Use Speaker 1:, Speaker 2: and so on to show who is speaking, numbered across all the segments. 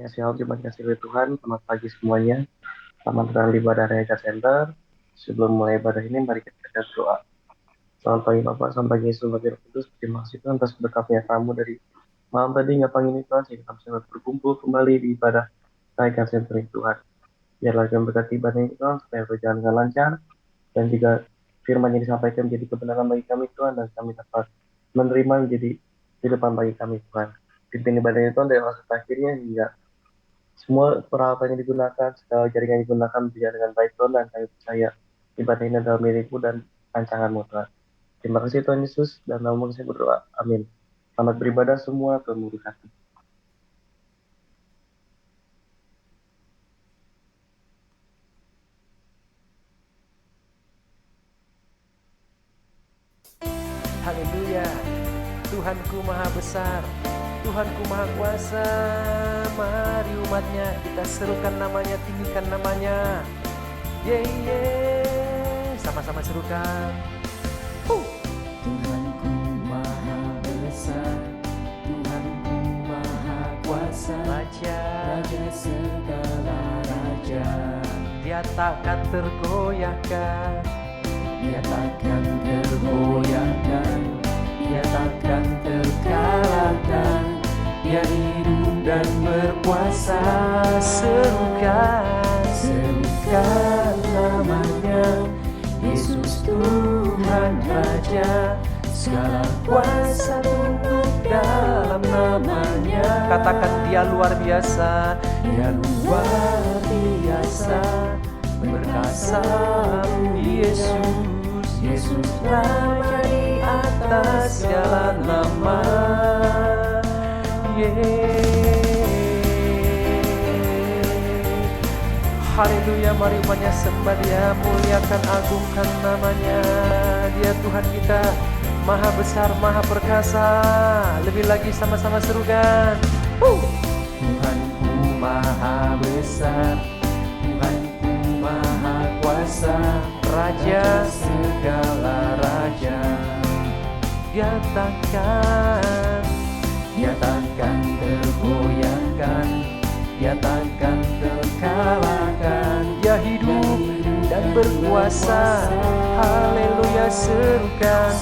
Speaker 1: Ya, shalom, terima kasih Tuhan. Selamat pagi semuanya. Selamat datang di ibadah Raya Center. Sebelum mulai ibadah ini, mari kita berdoa. Selamat pagi Bapak, selamat pagi Yesus, Bagi Roh Kudus. Terima kasih Tuhan atas berkatnya kamu dari malam tadi hingga pagi ini Tuhan. Sehingga kami bisa berkumpul kembali di ibadah Raya Center ini Tuhan. Biarlah kami berkati ibadah ini Tuhan, supaya berjalan dengan lancar. Dan juga firman yang disampaikan menjadi kebenaran bagi kami Tuhan. Dan kami dapat menerima menjadi kehidupan bagi kami Tuhan. Pimpin ibadah ini Tuhan dari awal sampai akhirnya hingga semua peralatan yang digunakan, segala jaringan yang digunakan berjalan dengan baik Tuhan, dan kami percaya ibadah ini adalah milikmu dan rancanganmu Tuhan. Terima kasih Tuhan Yesus, dan nama saya berdoa. Amin. Selamat beribadah semua, Tuhan memberkati.
Speaker 2: Haleluya. Tuhanku maha besar, Tuhanku maha kuasa. Mari umatnya kita serukan namanya, tinggikan namanya. Sama-sama serukan.
Speaker 3: Tuhanku maha besar, Tuhanku maha kuasa,
Speaker 2: Raja
Speaker 3: segala raja.
Speaker 2: Dia takkan tergoyahkan,
Speaker 3: Dia takkan tergoyahkan, Dia takkan terkalahkan. Dia hidup dan berkuasa. Serukan namanya, Yesus Tuhan Raja. Segala kuasa tunduk dalam namanya.
Speaker 2: katakan dia luar biasa.
Speaker 3: Dia luar biasa,
Speaker 2: Berkasa Yesus,
Speaker 3: Yesus Raja di
Speaker 2: atas segala nama. Haleluya, mari umatnya sembah Dia, muliakan, agungkan namanya. Dia Tuhan kita, maha besar, maha perkasa. Lebih lagi sama-sama serukan.
Speaker 3: Tuhanku maha besar, Tuhanku maha kuasa,
Speaker 2: Raja
Speaker 3: segala raja.
Speaker 2: Dia takkan
Speaker 3: tergoyahkan, Dia takkan terkalahkan.
Speaker 2: Dia hidup dan berkuasa. Haleluya, serukan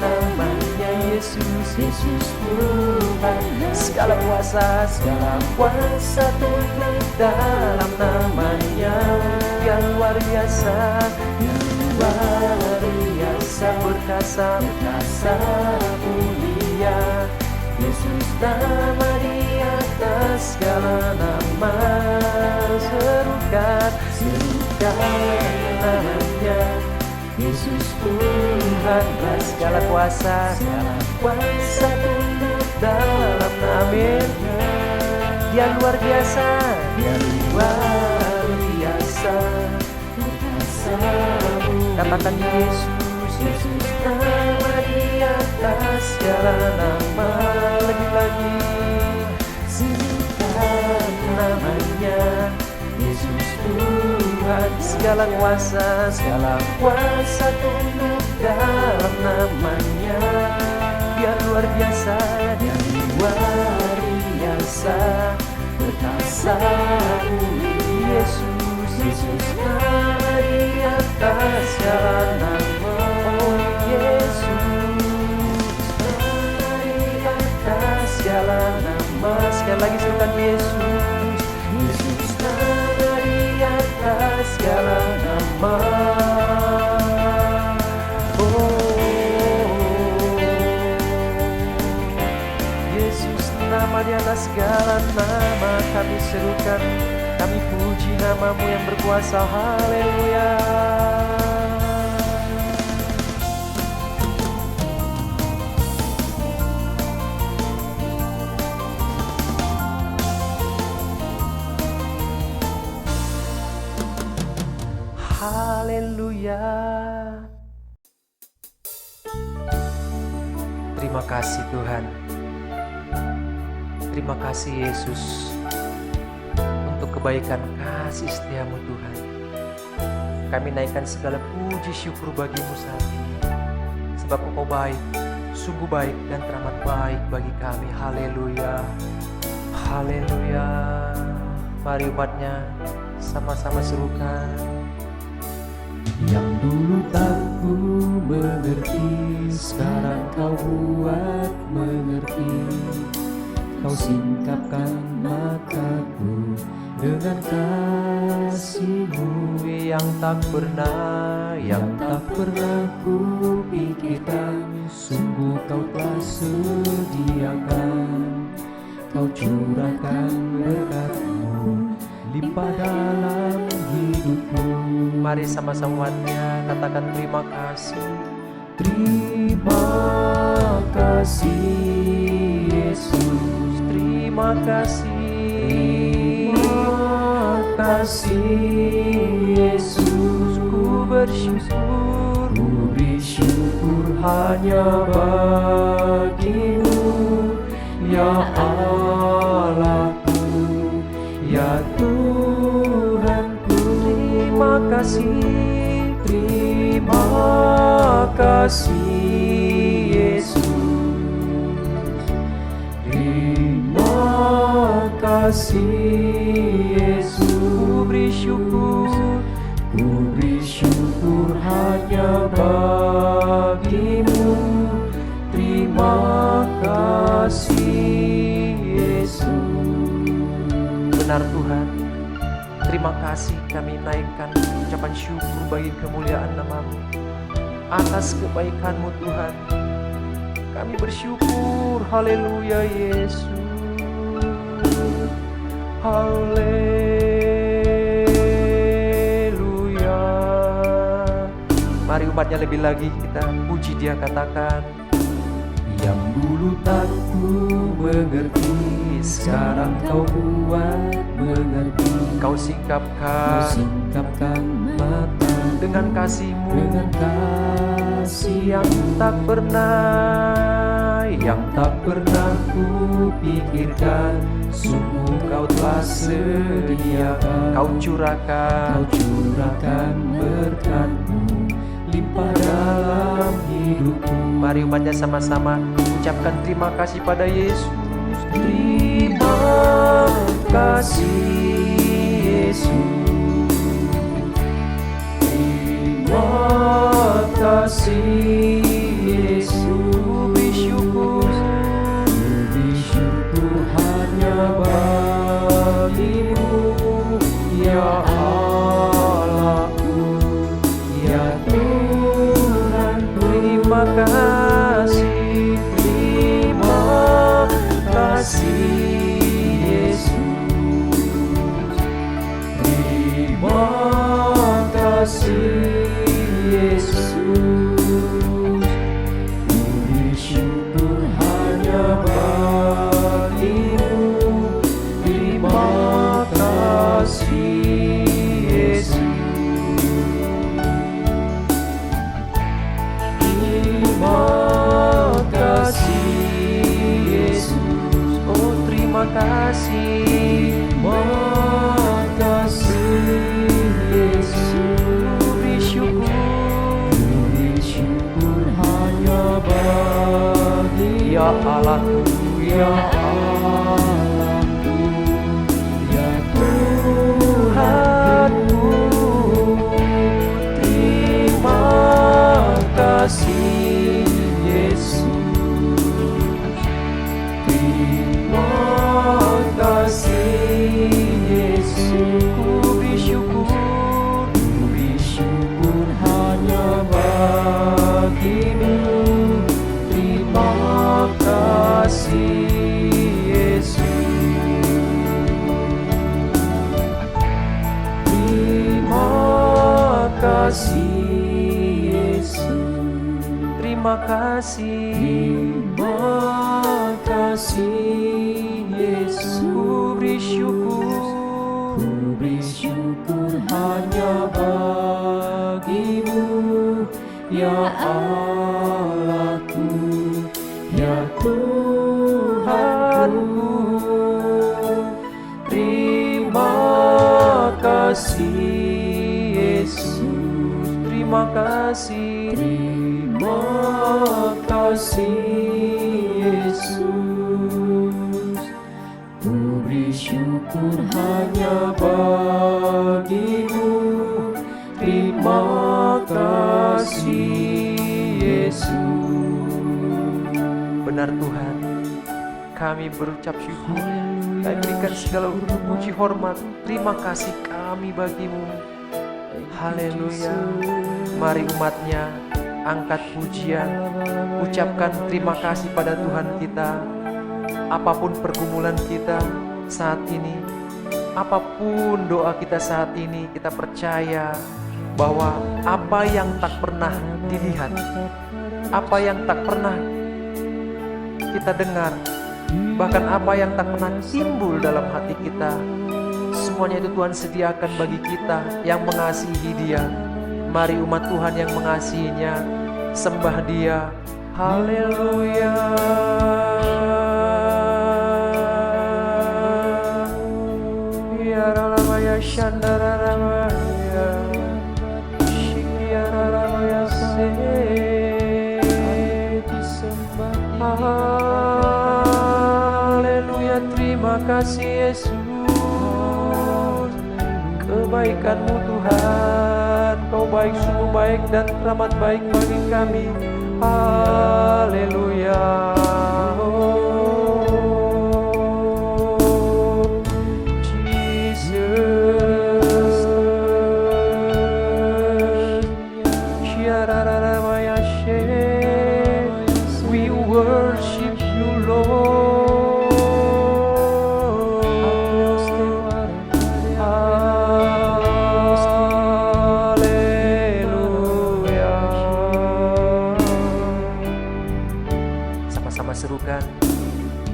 Speaker 2: namanya Yesus.
Speaker 3: Yesus Tuhan,
Speaker 2: Segala kuasa
Speaker 3: tunduk
Speaker 2: dalam namanya. Yang luar biasa, berkasa mulia.
Speaker 3: Yesus
Speaker 2: Nama di atas segala nama. Serukan namanya
Speaker 3: Yesus
Speaker 2: Tuhan. Segala kuasa tunduk dalam namanya. Dia luar biasa, Dia luar biasa. Katakan Yesus,
Speaker 3: Yesus
Speaker 2: nama di atas segala nama. Lebih lagi, serukan namanya
Speaker 3: Yesus
Speaker 2: Tuhan. Segala kuasa tunduk dalam namanya. Dia luar biasa, Dia luar biasa. Berkasa Yesus nama di atas segala nama. Oh Yesus, nama di atas segala nama. Sekali lagi serukan Yesus, nama di atas segala nama. Yesus nama di atas segala nama. Kami serukan, kami puji namamu yang berkuasa. Haleluya. Haleluya. Terima kasih Tuhan. Terima kasih Yesus untuk kebaikan kasih setiamu Tuhan. Kami naikkan segala puji syukur bagimu saat ini. Sebab Engkau baik, sungguh baik dan teramat baik bagi kami. Haleluya. Haleluya. Mari umatnya sama-sama serukan.
Speaker 3: Yang dulu tak ku mengerti, sekarang kau buat mengerti. Kau singkapkan mataku dengan kasih-Mu
Speaker 2: Yang tak pernah
Speaker 3: ku pikirkan. Sungguh kau telah sediakan, kau curahkan berkat-Mu limpah dalam hidupku.
Speaker 2: Mari sama-sama umatnya katakan terima kasih.
Speaker 3: Terima kasih Yesus,
Speaker 2: Terima kasih.
Speaker 3: terima kasih Yesus.
Speaker 2: Ku bersyukur.
Speaker 3: Ku beri syukur hanya bagi-Mu, ya Allahku, ya Tuhanku.
Speaker 2: Terima kasih.
Speaker 3: Terima kasih Yesus, terima kasih Yesus.
Speaker 2: Ku beri syukur.
Speaker 3: Ku beri syukur hanya bagi-Mu. Terima kasih Yesus.
Speaker 2: Benar Tuhan, terima kasih kami naikkan ucapan syukur bagi kemuliaan nama-Mu. Atas kebaikan-Mu Tuhan, kami bersyukur. Haleluya Yesus. Haleluya. Mari umatnya lebih lagi kita puji Dia, katakan.
Speaker 3: Yang dulu tak ku mengerti, sekarang kau buat mengerti.
Speaker 2: Kau
Speaker 3: Kau
Speaker 2: singkapkan
Speaker 3: singkapkan mata
Speaker 2: dengan kasih-Mu
Speaker 3: dengan kasih
Speaker 2: yang tak pernah
Speaker 3: ku pikirkan. Sungguh kau telah sediakan,
Speaker 2: Kau curahkan
Speaker 3: curahkan berkat-Mu limpah dalam hidupku.
Speaker 2: Mari umatnya sama-sama ucapkan terima kasih pada Yesus.
Speaker 3: Terima kasih Yesus, terima kasih Yesus.
Speaker 2: Ku bersyukur.
Speaker 3: Ku bersyukur hanya bagi-Mu, ya Allahku, ya Tuhanku.
Speaker 2: Terima kasih.
Speaker 3: Terima kasih Yesus, terima kasih Yesus. Ku bersyukur hanya bagi-Mu. Terima kasih Yesus, terima kasih Yesus.
Speaker 2: Oh terima kasih.
Speaker 3: Terima kasih Yesus.
Speaker 2: Ku bersyukur.
Speaker 3: Ku bersyukur hanya bagi-Mu,
Speaker 2: Ya Allahku,
Speaker 3: ya Allahku, ya Tuhanku. Terima kasih Yesus, terima kasih Yesus.
Speaker 2: ku bersyukur.
Speaker 3: Ku bersyukur hanya bagi-Mu. Terima kasih Yesus, terima kasih Yesus.
Speaker 2: Terima kasih.
Speaker 3: Terima kasih Yesus.
Speaker 2: Ku bersyukur.
Speaker 3: Ku bersyukur hanya bagi-Mu, ya Allahku, ya Tuhanku. Terima kasih Yesus,
Speaker 2: Terima kasih.
Speaker 3: terima kasih Yesus. Ku syukur hanya bagimu. Terima kasih Yesus.
Speaker 2: Benar Tuhan, kami berucap syukur. Kami berikan segala puji hormat, terima kasih kami bagimu. Haleluya. Mari umatnya angkat pujian, ucapkan terima kasih pada Tuhan kita. Apapun pergumulan kita saat ini, apapun doa kita saat ini, kita percaya bahwa apa yang tak pernah dilihat, apa yang tak pernah kita dengar, bahkan apa yang tak pernah timbul dalam hati kita, semuanya itu Tuhan sediakan bagi kita yang mengasihi Dia. Mari umat Tuhan yang mengasihinya, sembah Dia. Haleluya. Ya Ralamaya Shandaramaya Shiyaramaya Se. Haleluya, terima kasih Yesus. Kebaikan-Mu Tuhan, Kau baik, sungguh baik dan teramat baik bagi kami. Haleluya. Jesus. Shiararamaya She. We worship You, Lord. Serukan.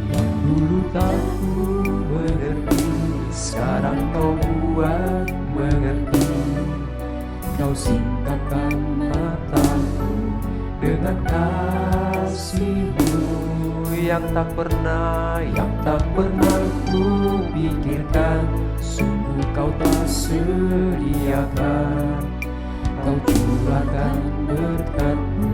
Speaker 3: Yang dulu tak ku mengerti, sekarang Kau buat mengerti. Kau singkapkan mataku dengan kasih-Mu
Speaker 2: Yang tak pernah
Speaker 3: ku pikirkan. Sungguh Kau tak sediakan. Kau curahkan berkat-Mu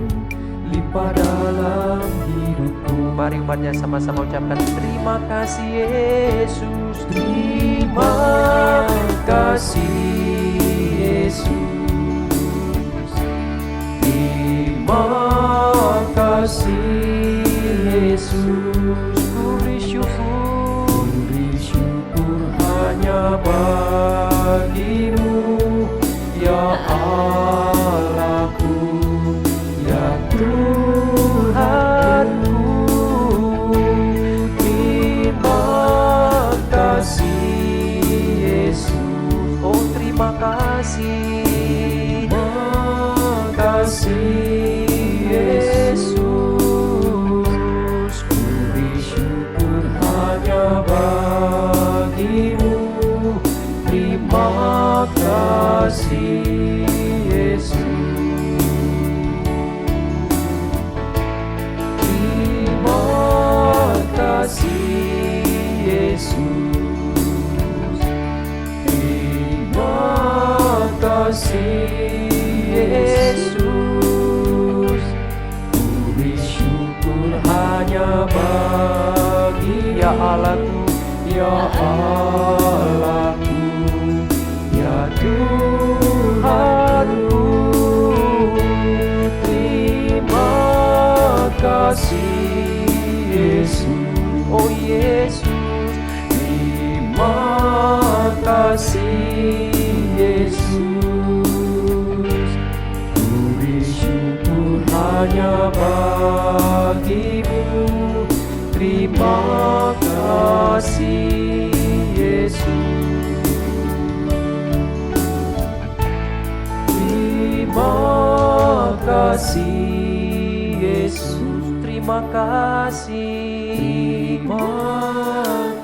Speaker 3: limpah dalam hidupku.
Speaker 2: Mari umatnya sama-sama ucapkan terima kasih Yesus. Terima
Speaker 3: kasih Yesus. Terima kasih Yesus.
Speaker 2: Ku beri syukur
Speaker 3: hanya bagimu, ya Allahku, ya Tuhanku. Terima kasih Yesus.
Speaker 2: Oh terima kasih.
Speaker 3: Terima kasih Yesus. Ku beri syukur hanya bagimu. Terima kasih Yesus. Terima kasih Yesus. Terima kasih Yesus. Ku beri syukur hanya bagi
Speaker 2: Ya Allahku,
Speaker 3: ya Allahku, ya Tuhanku. Terima kasih Yesus.
Speaker 2: oh Yesus.
Speaker 3: Terima kasih Yesus. Ku beri syukur hanya bagimu. Terima kasih Yesus. Terima kasih Yesus.
Speaker 2: Terima kasih.
Speaker 3: Terima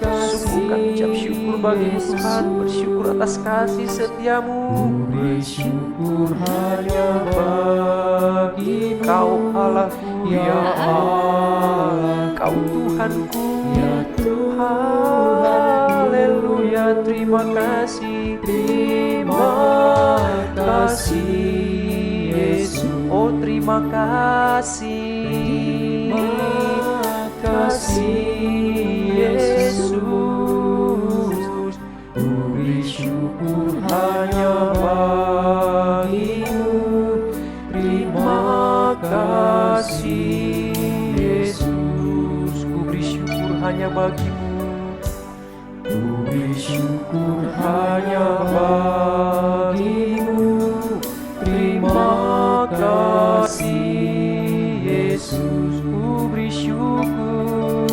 Speaker 3: kasih.
Speaker 2: Sungguh kami ucap syukur bagi Tuhan, bersyukur atas kasih setiamu.
Speaker 3: Bersyukur hanya bagimu,
Speaker 2: Kau Allahku,
Speaker 3: ya Allah,
Speaker 2: Kau Tuhanku,
Speaker 3: ya
Speaker 2: haleluya. Terima kasih.
Speaker 3: Terima kasih Yesus.
Speaker 2: Oh terima kasih.
Speaker 3: Terima kasih Yesus. kasih Yesus.
Speaker 2: Ku beri syukur hanya bagimu.
Speaker 3: Ku beri syukur hanya bagimu. Terima kasih Yesus.
Speaker 2: Ku beri syukur.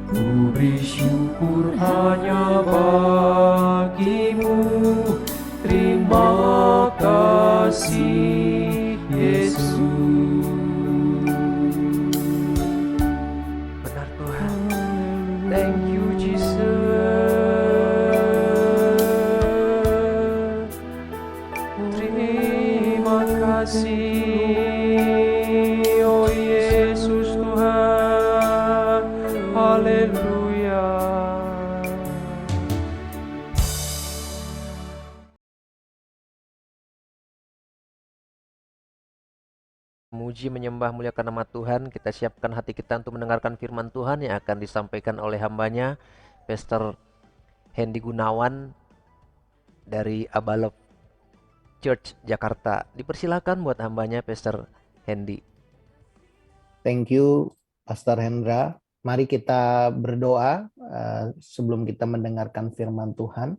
Speaker 3: Ku beri syukur hanya bagimu. Terima kasih Yesus.
Speaker 2: Benar Tuhan. Thank you Jesus. Terima kasih oh Yesus Tuhan. Haleluya. Memuji, menyembah, muliakan nama Tuhan. Kita siapkan hati kita untuk mendengarkan firman Tuhan yang akan disampaikan oleh hambanya, Pastor Hendy Gunawan dari Abalov Church Jakarta. Dipersilakan buat hambanya, Pastor Hendy.
Speaker 4: Thank you, Pastor Hendra. Mari kita berdoa sebelum kita mendengarkan firman Tuhan.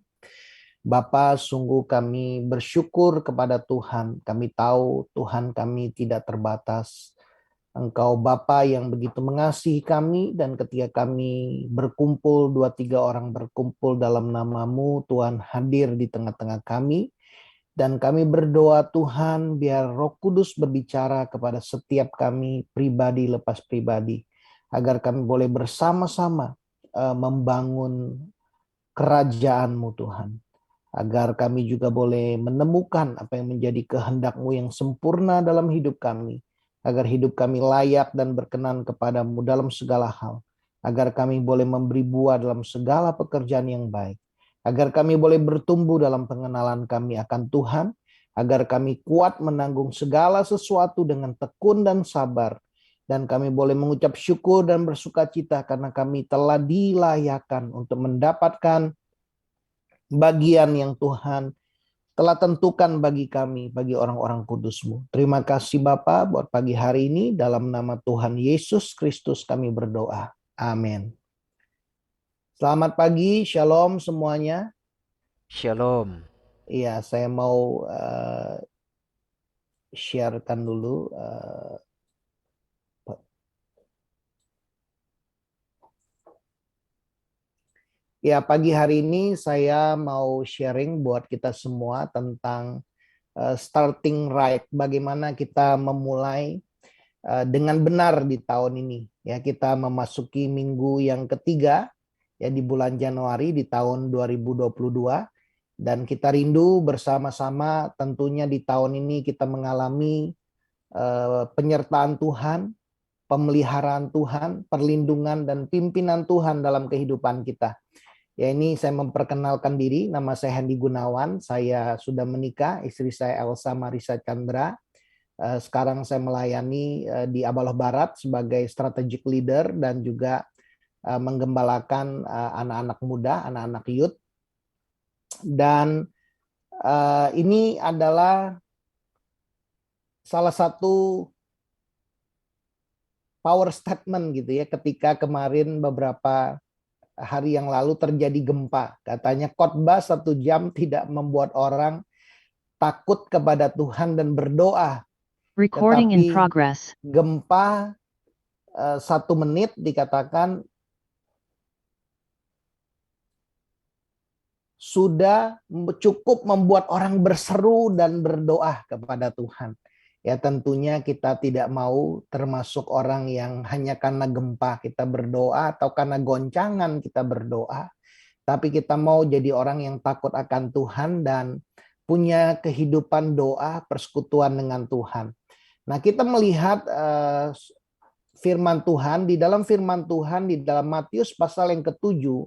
Speaker 4: Bapa, sungguh kami bersyukur kepada Tuhan. Kami tahu Tuhan kami tidak terbatas. Engkau Bapa yang begitu mengasihi kami, dan ketika kami berkumpul, 2-3 orang berkumpul dalam nama-Mu, Tuhan hadir di tengah-tengah kami. Dan kami berdoa Tuhan, biar Roh Kudus berbicara kepada setiap kami pribadi lepas pribadi, agar kami boleh bersama-sama membangun kerajaan-Mu Tuhan. Agar kami juga boleh menemukan apa yang menjadi kehendak-Mu yang sempurna dalam hidup kami. Agar hidup kami layak dan berkenan kepada-Mu dalam segala hal. Agar kami boleh memberi buah dalam segala pekerjaan yang baik. Agar kami boleh bertumbuh dalam pengenalan kami akan Tuhan. Agar kami kuat menanggung segala sesuatu dengan tekun dan sabar. Dan kami boleh mengucap syukur dan bersukacita karena kami telah dilayakkan untuk mendapatkan bagian yang Tuhan telah tentukan bagi kami, bagi orang-orang kudus-Mu. Terima kasih Bapa buat pagi hari ini. Dalam nama Tuhan Yesus Kristus kami berdoa. Amin. Selamat pagi, shalom semuanya.
Speaker 2: Shalom.
Speaker 4: Iya, saya mau sharekan dulu. Ya, pagi hari ini saya mau sharing buat kita semua tentang starting right. Bagaimana kita memulai dengan benar di tahun ini. Ya, kita memasuki minggu yang ketiga ya di bulan Januari di tahun 2022. Dan kita rindu bersama-sama tentunya di tahun ini kita mengalami penyertaan Tuhan, pemeliharaan Tuhan, perlindungan dan pimpinan Tuhan dalam kehidupan kita. Ya, ini saya memperkenalkan diri, nama saya Hendy Gunawan, saya sudah menikah, istri saya Elsa Marisa Chandra. Sekarang saya melayani di Abalov Barat sebagai strategic leader dan juga menggembalakan anak-anak muda, anak-anak youth. Dan ini adalah salah satu power statement gitu ya, ketika kemarin beberapa hari yang lalu terjadi gempa. Katanya khotbah 1 jam tidak membuat orang takut kepada Tuhan dan berdoa.
Speaker 5: Recording in
Speaker 4: Tetapi
Speaker 5: progress.
Speaker 4: gempa 1 menit dikatakan sudah cukup membuat orang berseru dan berdoa kepada Tuhan. Ya, tentunya kita tidak mau termasuk orang yang hanya karena gempa kita berdoa atau karena goncangan kita berdoa. Tapi kita mau jadi orang yang takut akan Tuhan dan punya kehidupan doa, persekutuan dengan Tuhan. Nah, kita melihat firman Tuhan, di dalam firman Tuhan di dalam Matius pasal yang ke-7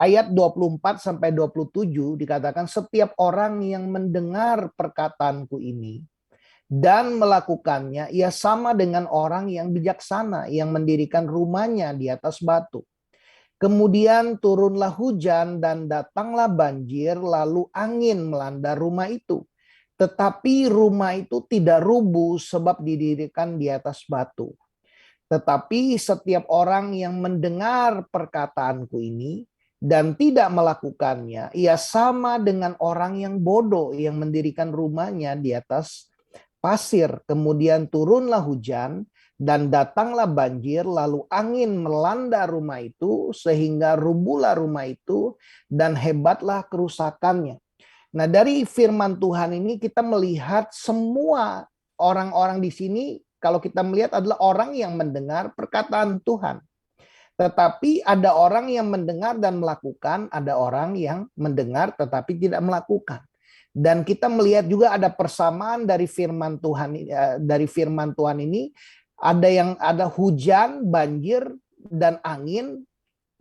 Speaker 4: ayat 24 sampai 27 dikatakan, setiap orang yang mendengar perkataanku ini dan melakukannya, ia sama dengan orang yang bijaksana yang mendirikan rumahnya di atas batu. Kemudian turunlah hujan dan datanglah banjir, lalu angin melanda rumah itu. Tetapi rumah itu tidak rubuh sebab didirikan di atas batu. Tetapi setiap orang yang mendengar perkataanku ini dan tidak melakukannya, ia sama dengan orang yang bodoh yang mendirikan rumahnya di atas pasir. Kemudian turunlah hujan dan datanglah banjir, lalu angin melanda rumah itu sehingga rubuhlah rumah itu dan hebatlah kerusakannya. Nah, dari firman Tuhan ini kita melihat semua orang-orang di sini, kalau kita melihat adalah orang yang mendengar perkataan Tuhan. Tetapi ada orang yang mendengar dan melakukan, ada orang yang mendengar tetapi tidak melakukan. Dan kita melihat juga ada persamaan dari firman Tuhan ini, ada hujan, banjir dan angin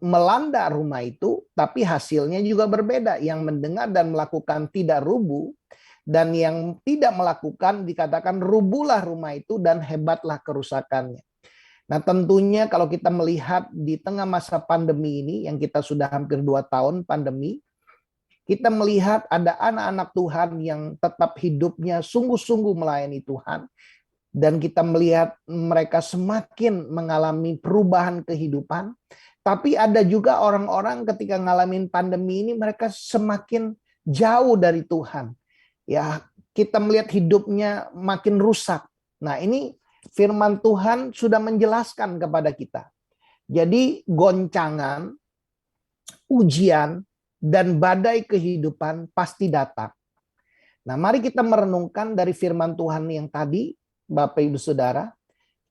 Speaker 4: melanda rumah itu, tapi hasilnya juga berbeda. Yang mendengar dan melakukan tidak rubuh, dan yang tidak melakukan dikatakan rubuhlah rumah itu dan hebatlah kerusakannya. Nah, tentunya kalau kita melihat di tengah masa pandemi ini, yang kita sudah hampir 2 tahun pandemi, kita melihat ada anak-anak Tuhan yang tetap hidupnya sungguh-sungguh melayani Tuhan. Dan kita melihat mereka semakin mengalami perubahan kehidupan. Tapi ada juga orang-orang ketika ngalamin pandemi ini mereka semakin jauh dari Tuhan. Ya, kita melihat hidupnya makin rusak. Nah, ini firman Tuhan sudah menjelaskan kepada kita. Jadi goncangan, ujian, dan badai kehidupan pasti datang. Nah, mari kita merenungkan dari firman Tuhan yang tadi, Bapak Ibu Saudara.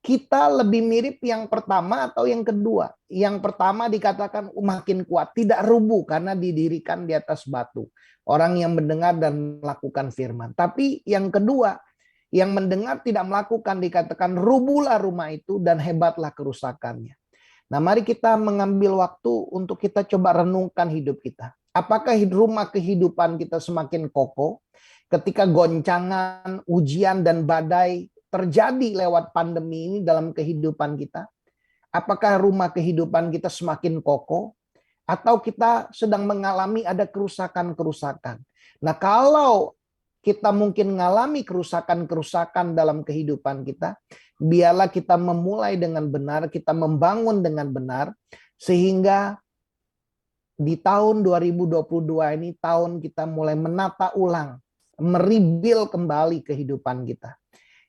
Speaker 4: Kita lebih mirip yang pertama atau yang kedua? Yang pertama dikatakan makin kuat, tidak rubuh karena didirikan di atas batu. Orang yang mendengar dan melakukan firman. Tapi yang kedua, yang mendengar tidak melakukan dikatakan rubuhlah rumah itu dan hebatlah kerusakannya. Nah, mari kita mengambil waktu untuk kita coba renungkan hidup kita. Apakah rumah kehidupan kita semakin kokoh ketika goncangan, ujian, dan badai terjadi lewat pandemi ini dalam kehidupan kita? Apakah rumah kehidupan kita semakin kokoh? Atau kita sedang mengalami ada kerusakan-kerusakan? Nah, kalau kita mungkin mengalami kerusakan-kerusakan dalam kehidupan kita, biarlah kita memulai dengan benar, kita membangun dengan benar, sehingga di tahun 2022 ini tahun kita mulai menata ulang, merebuild kembali kehidupan kita.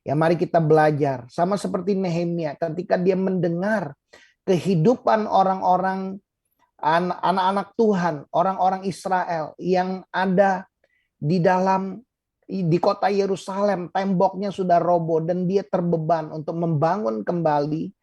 Speaker 4: Ya, mari kita belajar. Sama seperti Nehemia ketika dia mendengar kehidupan orang-orang, anak-anak Tuhan, orang-orang Israel yang ada di kota Yerusalem, temboknya sudah roboh dan dia terbeban untuk membangun kembali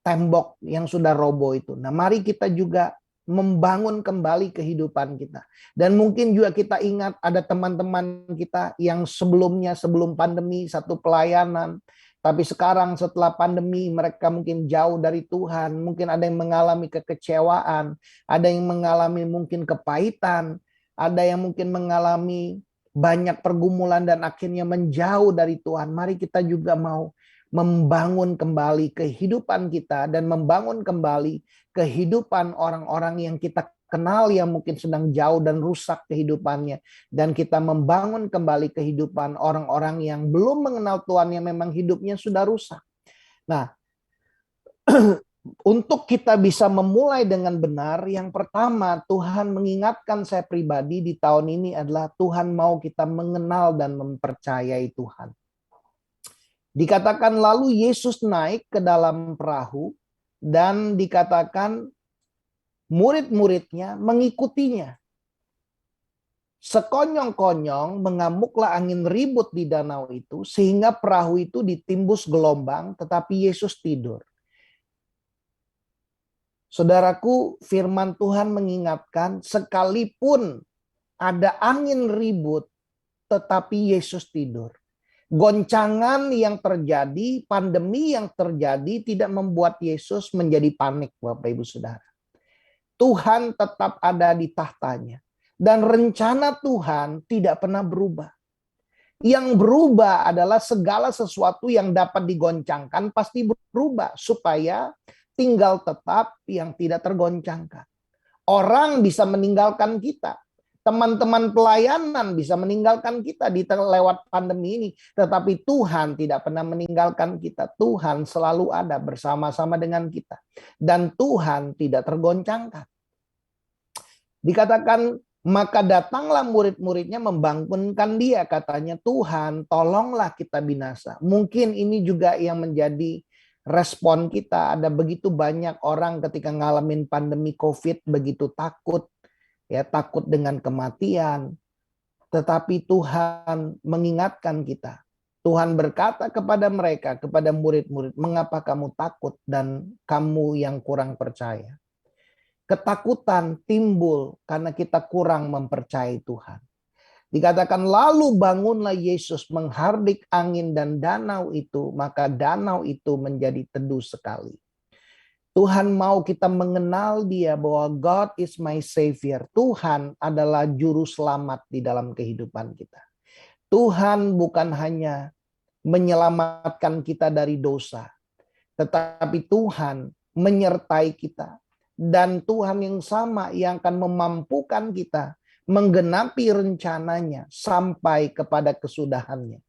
Speaker 4: tembok yang sudah roboh itu. Nah, mari kita juga membangun kembali kehidupan kita. Dan mungkin juga kita ingat ada teman-teman kita yang sebelumnya, sebelum pandemi, satu pelayanan. Tapi sekarang setelah pandemi mereka mungkin jauh dari Tuhan. Mungkin ada yang mengalami kekecewaan. Ada yang mengalami mungkin kepahitan. Ada yang mungkin mengalami banyak pergumulan dan akhirnya menjauh dari Tuhan. Mari kita juga mau membangun kembali kehidupan kita dan membangun kembali kehidupan orang-orang yang kita kenal yang mungkin sedang jauh dan rusak kehidupannya. Dan kita membangun kembali kehidupan orang-orang yang belum mengenal Tuhan yang memang hidupnya sudah rusak. Nah, untuk kita bisa memulai dengan benar, yang pertama Tuhan mengingatkan saya pribadi di tahun ini adalah Tuhan mau kita mengenal dan mempercayai Tuhan. Dikatakan lalu Yesus naik ke dalam perahu dan dikatakan murid-muridnya mengikutinya. Sekonyong-konyong mengamuklah angin ribut di danau itu sehingga perahu itu ditimbus gelombang tetapi Yesus tidur. Saudaraku, firman Tuhan mengingatkan sekalipun ada angin ribut tetapi Yesus tidur. Goncangan yang terjadi, pandemi yang terjadi tidak membuat Yesus menjadi panik, Bapak Ibu Saudara. Tuhan tetap ada di tahtanya. Dan rencana Tuhan tidak pernah berubah. Yang berubah adalah segala sesuatu yang dapat digoncangkan pasti berubah. Supaya tinggal tetap yang tidak tergoncangkan. Orang bisa meninggalkan kita. Teman-teman pelayanan bisa meninggalkan kita lewat pandemi ini. Tetapi Tuhan tidak pernah meninggalkan kita. Tuhan selalu ada bersama-sama dengan kita. Dan Tuhan tidak tergoncangkan. Dikatakan, maka datanglah murid-muridnya membangunkan dia. Katanya, Tuhan tolonglah kita binasa. Mungkin ini juga yang menjadi respon kita. Ada begitu banyak orang ketika ngalamin pandemi COVID begitu takut. Ya, takut dengan kematian. Tetapi Tuhan mengingatkan kita. Tuhan berkata kepada mereka, kepada murid-murid, mengapa kamu takut dan kamu yang kurang percaya? Ketakutan timbul karena kita kurang mempercayai Tuhan. Dikatakan lalu bangunlah Yesus menghardik angin dan danau itu, maka danau itu menjadi teduh sekali. Tuhan mau kita mengenal dia bahwa God is my savior. Tuhan adalah juru selamat di dalam kehidupan kita. Tuhan bukan hanya menyelamatkan kita dari dosa, tetapi Tuhan menyertai kita. Dan Tuhan yang sama yang akan memampukan kita menggenapi rencananya sampai kepada kesudahannya.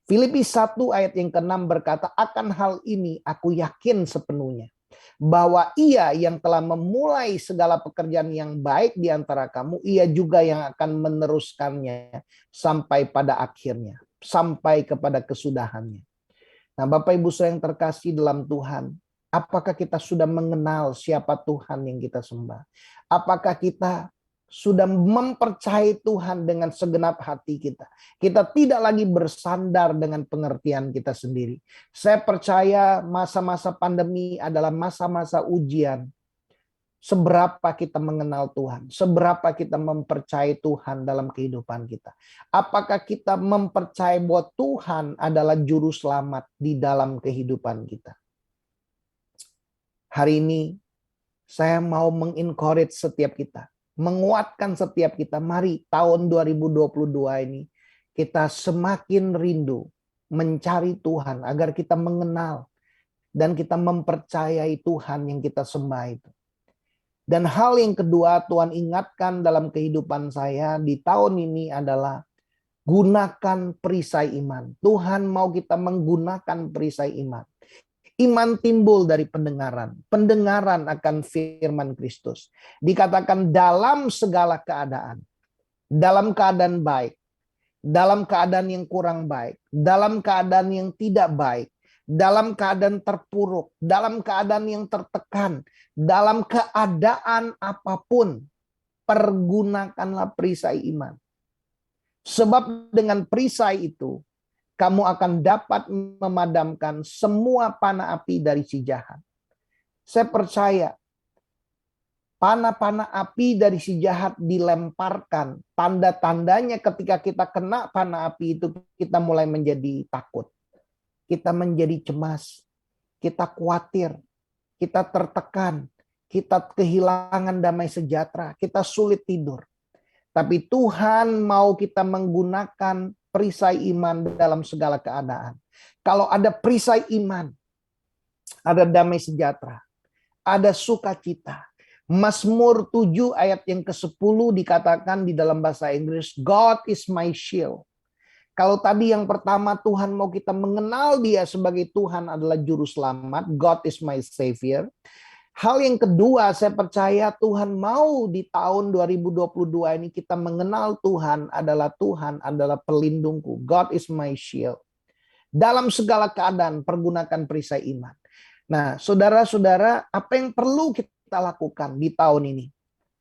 Speaker 4: Filipi 1 ayat yang ke-6 berkata, akan hal ini aku yakin sepenuhnya, bahwa ia yang telah memulai segala pekerjaan yang baik di antara kamu, ia juga yang akan meneruskannya sampai pada akhirnya, sampai kepada kesudahannya. Nah, Bapak Ibu Saudara yang terkasih dalam Tuhan, apakah kita sudah mengenal siapa Tuhan yang kita sembah? Apakah kita sudah mempercayai Tuhan dengan segenap hati kita? Kita tidak lagi bersandar dengan pengertian kita sendiri. Saya percaya masa-masa pandemi adalah masa-masa ujian. Seberapa kita mengenal Tuhan, seberapa kita mempercayai Tuhan dalam kehidupan kita. Apakah kita mempercayai bahwa Tuhan adalah juru selamat di dalam kehidupan kita? Hari ini saya mau mengencourage setiap kita, menguatkan setiap kita. Mari tahun 2022 ini kita semakin rindu mencari Tuhan agar kita mengenal dan kita mempercayai Tuhan yang kita sembah itu. Dan hal yang kedua Tuhan ingatkan dalam kehidupan saya di tahun ini adalah gunakan perisai iman. Tuhan mau kita menggunakan perisai iman. Iman timbul dari pendengaran. Pendengaran akan firman Kristus. Dikatakan dalam segala keadaan. Dalam keadaan baik. Dalam keadaan yang kurang baik. Dalam keadaan yang tidak baik. Dalam keadaan terpuruk. Dalam keadaan yang tertekan. Dalam keadaan apapun. Pergunakanlah perisai iman. Sebab dengan perisai itu, kamu akan dapat memadamkan semua panah api dari si jahat. Saya percaya panah-panah api dari si jahat dilemparkan. Tanda-tandanya ketika kita kena panah api itu, kita mulai menjadi takut. Kita menjadi cemas. Kita khawatir. Kita tertekan. Kita kehilangan damai sejahtera. Kita sulit tidur. Tapi Tuhan mau kita menggunakan perisai iman dalam segala keadaan. Kalau ada perisai iman, ada damai sejahtera, ada sukacita. Mazmur 7 ayat yang ke-10 dikatakan di dalam bahasa Inggris, God is my shield. Kalau tadi yang pertama Tuhan mau kita mengenal dia sebagai Tuhan adalah juru selamat, God is my savior. Hal yang kedua, saya percaya Tuhan mau di tahun 2022 ini kita mengenal Tuhan adalah pelindungku. God is my shield. Dalam segala keadaan, pergunakan perisai iman. Nah, saudara-saudara, apa yang perlu kita lakukan di tahun ini?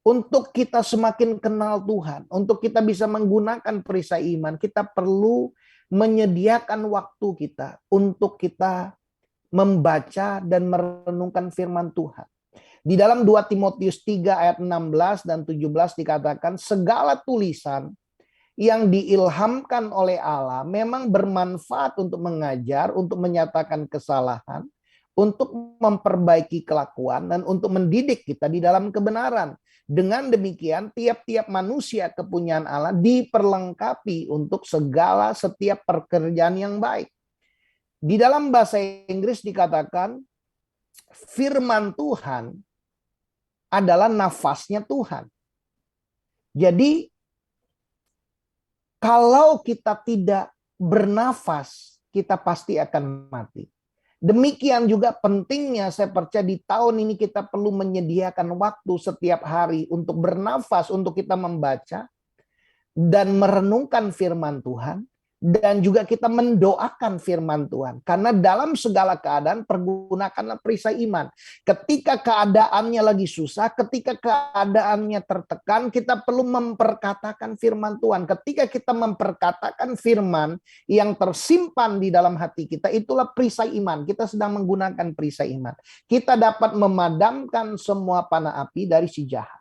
Speaker 4: Untuk kita semakin kenal Tuhan, untuk kita bisa menggunakan perisai iman, kita perlu menyediakan waktu kita untuk kita membaca dan merenungkan firman Tuhan. Di dalam 2 Timotius 3 ayat 16 dan 17 dikatakan segala tulisan yang diilhamkan oleh Allah memang bermanfaat untuk mengajar, untuk menyatakan kesalahan, untuk memperbaiki kelakuan dan untuk mendidik kita di dalam kebenaran. Dengan demikian tiap-tiap manusia kepunyaan Allah diperlengkapi untuk segala setiap pekerjaan yang baik. Di dalam bahasa Inggris dikatakan firman Tuhan adalah nafasnya Tuhan. Jadi Kalau kita tidak bernafas, kita pasti akan mati. Demikian juga pentingnya saya percaya di tahun ini kita perlu menyediakan waktu setiap hari untuk bernafas, untuk kita membaca dan merenungkan firman Tuhan. Dan juga kita mendoakan firman Tuhan. Karena dalam segala keadaan pergunakanlah perisai iman. Ketika keadaannya lagi susah, ketika keadaannya tertekan, kita perlu memperkatakan firman Tuhan. Ketika kita memperkatakan firman yang tersimpan di dalam hati kita, itulah perisai iman. Kita sedang menggunakan perisai iman. Kita dapat memadamkan semua panah api dari si jahat.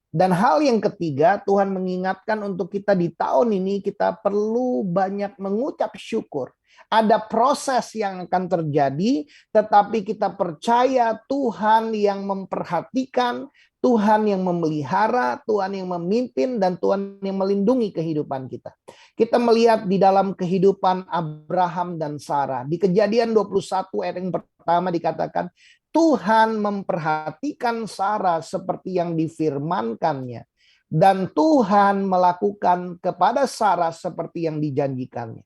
Speaker 4: Dan hal yang ketiga, Tuhan mengingatkan untuk kita di tahun ini, kita perlu banyak mengucap syukur. Ada proses yang akan terjadi, tetapi kita percaya Tuhan yang memperhatikan, Tuhan yang memelihara, Tuhan yang memimpin, dan Tuhan yang melindungi kehidupan kita. Kita melihat di dalam kehidupan Abraham dan Sarah. Di Kejadian 21 ayat yang pertama dikatakan, Tuhan memperhatikan Sarah seperti yang difirmankannya. Dan Tuhan melakukan kepada Sarah seperti yang dijanjikannya.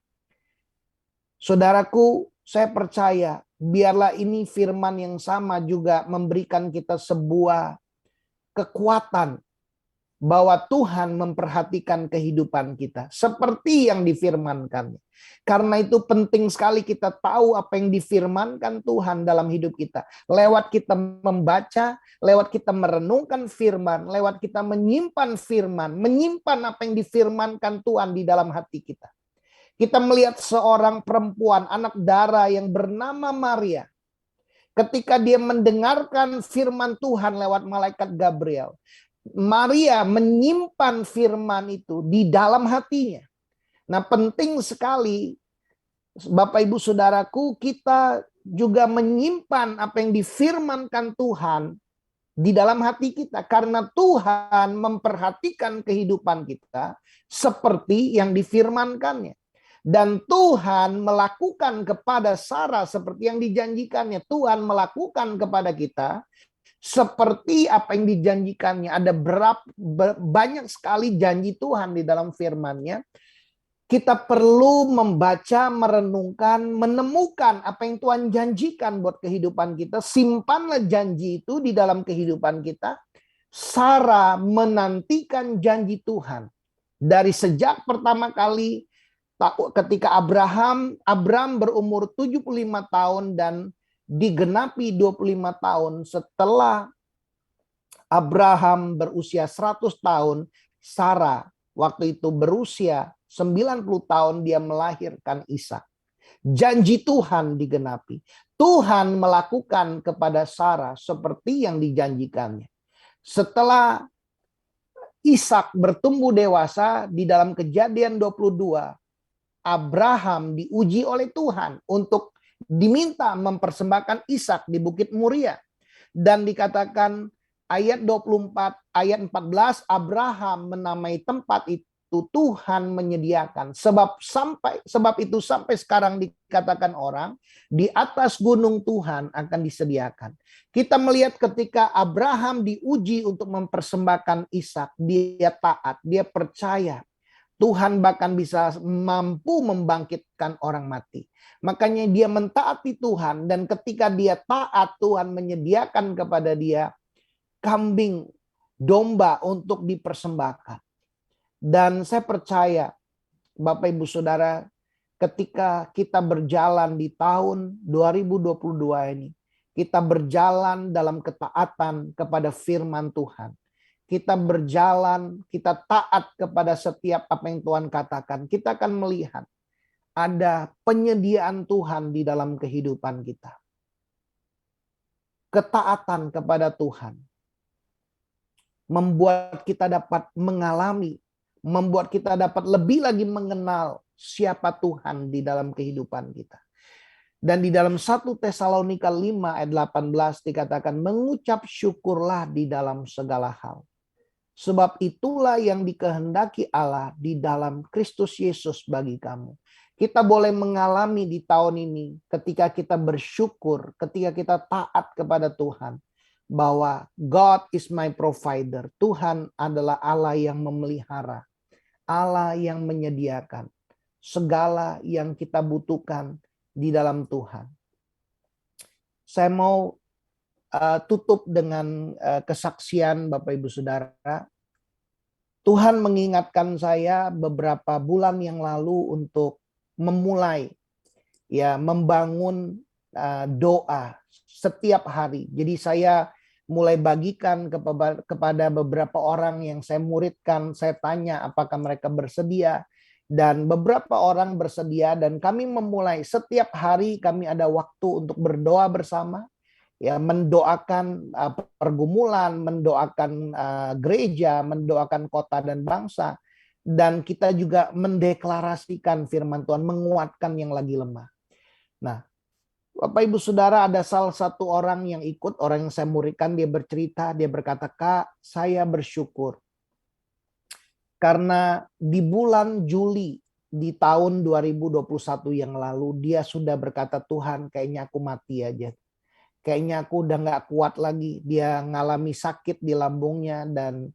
Speaker 4: Saudaraku, saya percaya biarlah ini firman yang sama juga memberikan kita sebuah kekuatan bahwa Tuhan memperhatikan kehidupan kita seperti yang difirmankannya. Karena itu penting sekali kita tahu apa yang difirmankan Tuhan dalam hidup kita. Lewat kita membaca, lewat kita merenungkan firman, lewat kita menyimpan firman, menyimpan apa yang difirmankan Tuhan di dalam hati kita. Kita melihat seorang perempuan anak darah yang bernama Maria. Ketika dia mendengarkan firman Tuhan lewat malaikat Gabriel, Maria menyimpan firman itu di dalam hatinya. Nah, penting sekali Bapak Ibu Saudaraku, kita juga menyimpan apa yang difirmankan Tuhan di dalam hati kita. Karena Tuhan memperhatikan kehidupan kita seperti yang difirmankannya. Dan Tuhan melakukan kepada Sarah seperti yang dijanjikannya. Tuhan melakukan kepada kita seperti apa yang dijanjikannya. Ada banyak sekali janji Tuhan di dalam firman-Nya. Kita perlu membaca, merenungkan, menemukan apa yang Tuhan janjikan buat kehidupan kita. Simpanlah janji itu di dalam kehidupan kita. Sarah menantikan janji Tuhan. Dari sejak pertama kali ketika Abraham berumur 75 tahun dan digenapi 25 tahun setelah Abraham berusia 100 tahun, Sarah waktu itu berusia 90 tahun dia melahirkan Ishak. Janji Tuhan digenapi. Tuhan melakukan kepada Sarah seperti yang dijanjikannya. Setelah Ishak bertumbuh dewasa di dalam Kejadian 22, Abraham diuji oleh Tuhan untuk diminta mempersembahkan Ishak di Bukit Moria. Dan dikatakan ayat 24, ayat 14, Abraham menamai tempat itu Tuhan menyediakan. Sebab itu sampai sekarang dikatakan orang, di atas gunung Tuhan akan disediakan. Kita melihat ketika Abraham diuji untuk mempersembahkan Ishak, dia taat, dia percaya. Tuhan bahkan bisa mampu membangkitkan orang mati. Makanya dia mentaati Tuhan, dan ketika dia taat, Tuhan menyediakan kepada dia kambing domba untuk dipersembahkan. Dan saya percaya Bapak Ibu Saudara, ketika kita berjalan di tahun 2022 ini, kita berjalan dalam ketaatan kepada firman Tuhan. Kita berjalan, kita taat kepada setiap apa yang Tuhan katakan. Kita akan melihat ada penyediaan Tuhan di dalam kehidupan kita. Ketaatan kepada Tuhan membuat kita dapat mengalami, membuat kita dapat lebih lagi mengenal siapa Tuhan di dalam kehidupan kita. Dan di dalam 1 Tesalonika 5 ayat 18 dikatakan, mengucap syukurlah di dalam segala hal. Sebab itulah yang dikehendaki Allah di dalam Kristus Yesus bagi kamu. Kita boleh mengalami di tahun ini ketika kita bersyukur, ketika kita taat kepada Tuhan, bahwa God is my provider. Tuhan adalah Allah yang memelihara. Allah yang menyediakan segala yang kita butuhkan di dalam Tuhan. Saya mau tutup dengan kesaksian Bapak Ibu Saudara. Tuhan mengingatkan saya beberapa bulan yang lalu untuk memulai membangun doa setiap hari. Jadi saya mulai bagikan kepada beberapa orang yang saya muridkan, saya tanya apakah mereka bersedia, dan beberapa orang bersedia, dan kami memulai setiap hari kami ada waktu untuk berdoa bersama, mendoakan pergumulan, mendoakan gereja, mendoakan kota dan bangsa, dan kita juga mendeklarasikan firman Tuhan, menguatkan yang lagi lemah. Nah, Bapak Ibu Saudara, ada salah satu orang yang ikut, orang yang saya muridkan, dia bercerita, dia berkata, "Kak, saya bersyukur karena di bulan Juli di tahun 2021 yang lalu dia sudah berkata, Tuhan, kayaknya aku mati aja. Kayaknya aku udah gak kuat lagi." Dia ngalami sakit di lambungnya dan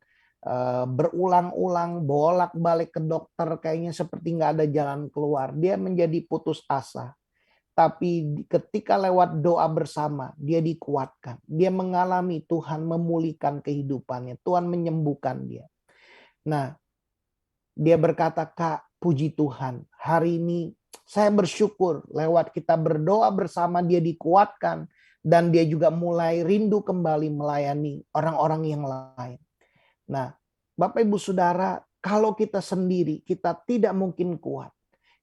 Speaker 4: berulang-ulang bolak-balik ke dokter, kayaknya seperti gak ada jalan keluar. Dia menjadi putus asa. Tapi ketika lewat doa bersama, dia dikuatkan. Dia mengalami Tuhan memulihkan kehidupannya. Tuhan menyembuhkan dia. Nah, dia berkata, "Kak, puji Tuhan. Hari ini saya bersyukur lewat kita berdoa bersama dia dikuatkan. Dan dia juga mulai rindu kembali melayani orang-orang yang lain." Nah, Bapak Ibu Saudara, kalau kita sendiri, kita tidak mungkin kuat.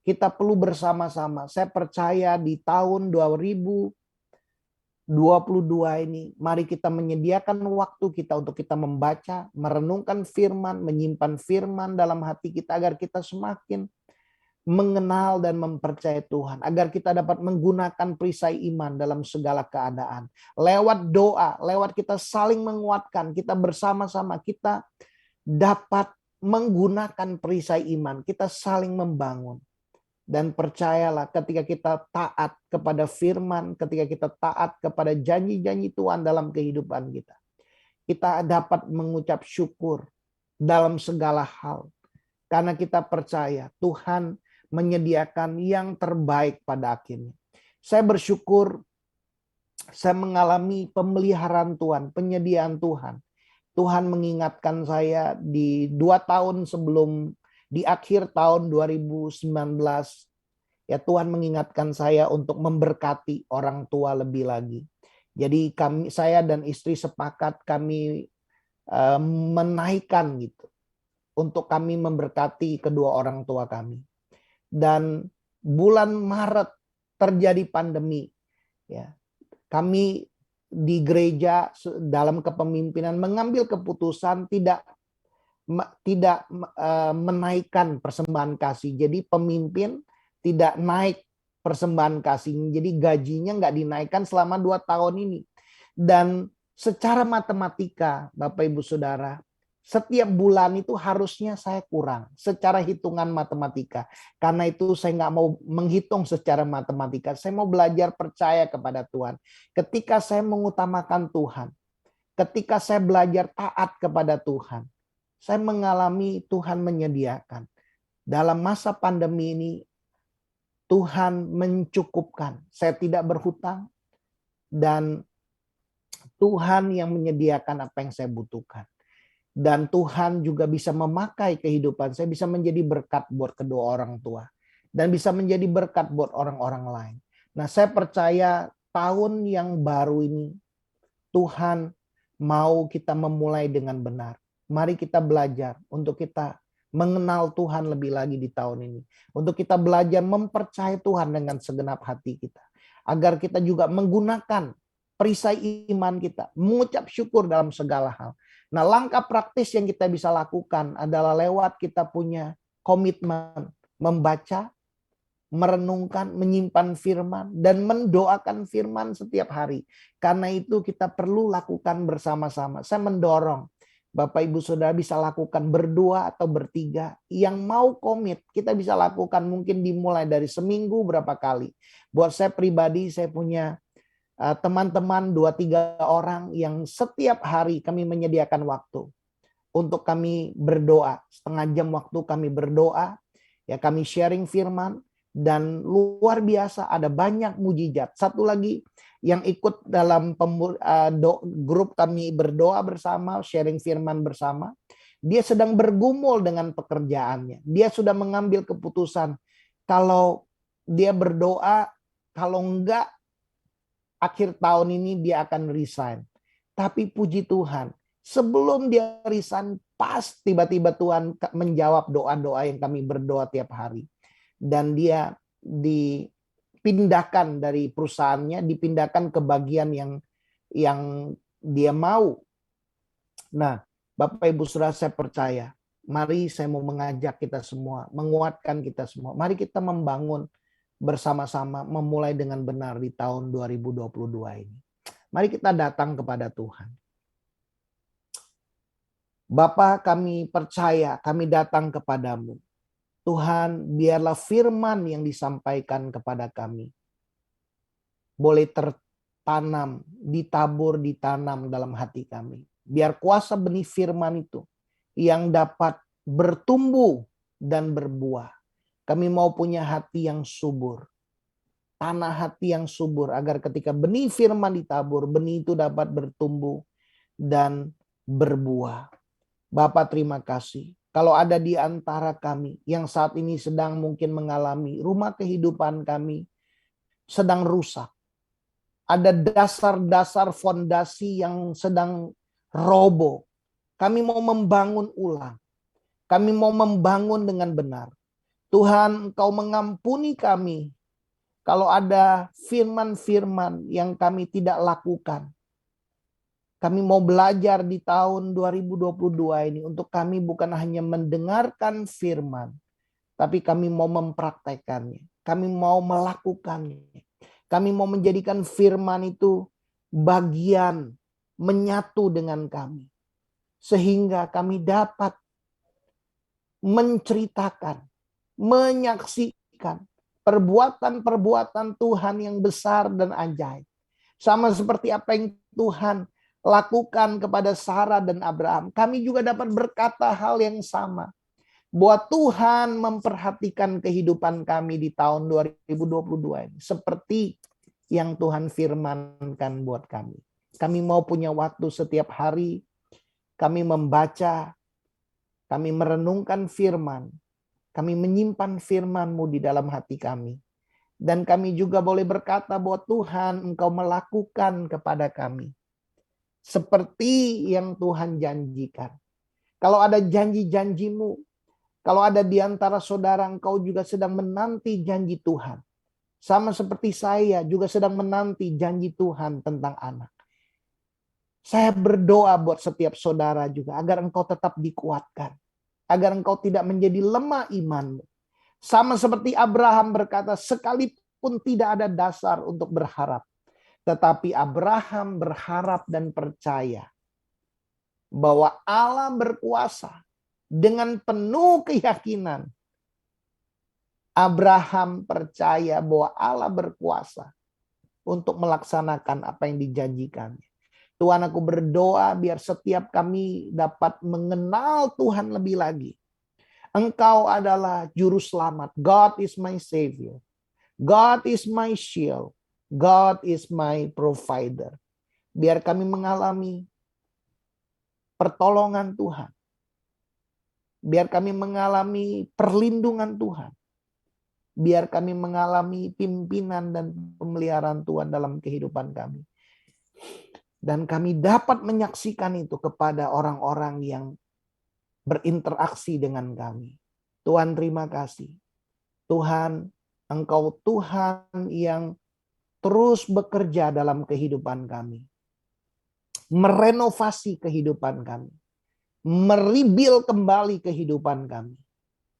Speaker 4: Kita perlu bersama-sama. Saya percaya di tahun 2022 ini, mari kita menyediakan waktu kita untuk kita membaca, merenungkan firman, menyimpan firman dalam hati kita agar kita semakin mengenal dan mempercayai Tuhan. Agar kita dapat menggunakan perisai iman dalam segala keadaan. Lewat doa, lewat kita saling menguatkan, kita bersama-sama, kita dapat menggunakan perisai iman. Kita saling membangun. Dan percayalah ketika kita taat kepada firman, ketika kita taat kepada janji-janji Tuhan dalam kehidupan kita, kita dapat mengucap syukur dalam segala hal. Karena kita percaya Tuhan menyediakan yang terbaik pada akhirnya. Saya bersyukur saya mengalami pemeliharaan Tuhan, penyediaan Tuhan. Tuhan mengingatkan saya di 2 tahun sebelum, di akhir tahun 2019, ya Tuhan mengingatkan saya untuk memberkati orang tua lebih lagi. Jadi saya dan istri sepakat kami menaikkan gitu, untuk kami memberkati kedua orang tua kami. Dan bulan Maret terjadi pandemi, ya kami di gereja dalam kepemimpinan mengambil keputusan tidak menaikkan persembahan kasih. Jadi pemimpin tidak naik persembahan kasih. Jadi gajinya nggak dinaikkan selama 2 tahun ini. Dan secara matematika, Bapak Ibu Saudara, setiap bulan itu harusnya saya kurang secara hitungan matematika. Karena itu saya nggak mau menghitung secara matematika. Saya mau belajar percaya kepada Tuhan. Ketika saya mengutamakan Tuhan, ketika saya belajar taat kepada Tuhan, saya mengalami Tuhan menyediakan. Dalam masa pandemi ini, Tuhan mencukupkan. Saya tidak berhutang. Dan Tuhan yang menyediakan apa yang saya butuhkan. Dan Tuhan juga bisa memakai kehidupan saya, bisa menjadi berkat buat kedua orang tua. Dan bisa menjadi berkat buat orang-orang lain. Nah, saya percaya tahun yang baru ini, Tuhan mau kita memulai dengan benar. Mari kita belajar untuk kita mengenal Tuhan lebih lagi di tahun ini. Untuk kita belajar mempercayai Tuhan dengan segenap hati kita. Agar kita juga menggunakan perisai iman kita. Mengucap syukur dalam segala hal. Nah, langkah praktis yang kita bisa lakukan adalah lewat kita punya komitmen. Membaca, merenungkan, menyimpan firman, dan mendoakan firman setiap hari. Karena itu kita perlu lakukan bersama-sama. Saya mendorong Bapak Ibu Saudara bisa lakukan berdua atau bertiga. Yang mau komit, kita bisa lakukan mungkin dimulai dari seminggu berapa kali. Buat saya pribadi, saya punya teman-teman 2-3 orang yang setiap hari kami menyediakan waktu untuk kami berdoa. Setengah jam waktu kami berdoa, ya kami sharing firman, dan luar biasa ada banyak mujizat. Satu lagi yang ikut dalam grup kami berdoa bersama, sharing firman bersama, dia sedang bergumul dengan pekerjaannya. Dia sudah mengambil keputusan kalau dia berdoa, kalau enggak akhir tahun ini dia akan resign. Tapi puji Tuhan, sebelum dia resign, pas tiba-tiba Tuhan menjawab doa-doa yang kami berdoa tiap hari. Dan dia dipindahkan dari perusahaannya, dipindahkan ke bagian yang dia mau. Nah, Bapak Ibu Saudara, saya percaya, mari saya mau mengajak kita semua, menguatkan kita semua. Mari kita membangun bersama-sama, memulai dengan benar di tahun 2022 ini. Mari kita datang kepada Tuhan. Bapa, kami percaya, kami datang kepadamu. Tuhan, biarlah firman yang disampaikan kepada kami boleh tertanam, ditabur, ditanam dalam hati kami. Biar kuasa benih firman itu yang dapat bertumbuh dan berbuah. Kami mau punya hati yang subur. Tanah hati yang subur agar ketika benih firman ditabur, benih itu dapat bertumbuh dan berbuah. Bapak, terima kasih. Kalau ada di antara kami yang saat ini sedang mungkin mengalami rumah kehidupan kami sedang rusak. Ada dasar-dasar fondasi yang sedang roboh. Kami mau membangun ulang. Kami mau membangun dengan benar. Tuhan, Engkau mengampuni kami kalau ada firman-firman yang kami tidak lakukan. Kami mau belajar di tahun 2022 ini untuk kami bukan hanya mendengarkan firman, tapi kami mau mempraktekannya. Kami mau melakukannya. Kami mau menjadikan firman itu bagian menyatu dengan kami. Sehingga kami dapat menceritakan, menyaksikan perbuatan-perbuatan Tuhan yang besar dan ajaib. Sama seperti apa yang Tuhan lakukan kepada Sarah dan Abraham. Kami juga dapat berkata hal yang sama. Bahwa Tuhan memperhatikan kehidupan kami di tahun 2022 ini. Seperti yang Tuhan firmankan buat kami. Kami mau punya waktu setiap hari. Kami membaca. Kami merenungkan firman. Kami menyimpan firman-Mu di dalam hati kami. Dan kami juga boleh berkata bahwa Tuhan, Engkau melakukan kepada kami seperti yang Tuhan janjikan. Kalau ada janji-janji-Mu, kalau ada di antara saudara Engkau juga sedang menanti janji Tuhan. Sama seperti saya juga sedang menanti janji Tuhan tentang anak. Saya berdoa buat setiap saudara juga agar engkau tetap dikuatkan. Agar engkau tidak menjadi lemah imanmu. Sama seperti Abraham berkata, sekalipun tidak ada dasar untuk berharap. Tetapi Abraham berharap dan percaya bahwa Allah berkuasa. Dengan penuh keyakinan, Abraham percaya bahwa Allah berkuasa untuk melaksanakan apa yang dijanjikannya. Tuhan, aku berdoa biar setiap kami dapat mengenal Tuhan lebih lagi. Engkau adalah juru selamat. God is my savior. God is my shield. God is my provider. Biar kami mengalami pertolongan Tuhan. Biar kami mengalami perlindungan Tuhan. Biar kami mengalami pimpinan dan pemeliharaan Tuhan dalam kehidupan kami. Dan kami dapat menyaksikan itu kepada orang-orang yang berinteraksi dengan kami. Tuhan, terima kasih. Tuhan, Engkau Tuhan yang terus bekerja dalam kehidupan kami. Merenovasi kehidupan kami. Meribil kembali kehidupan kami.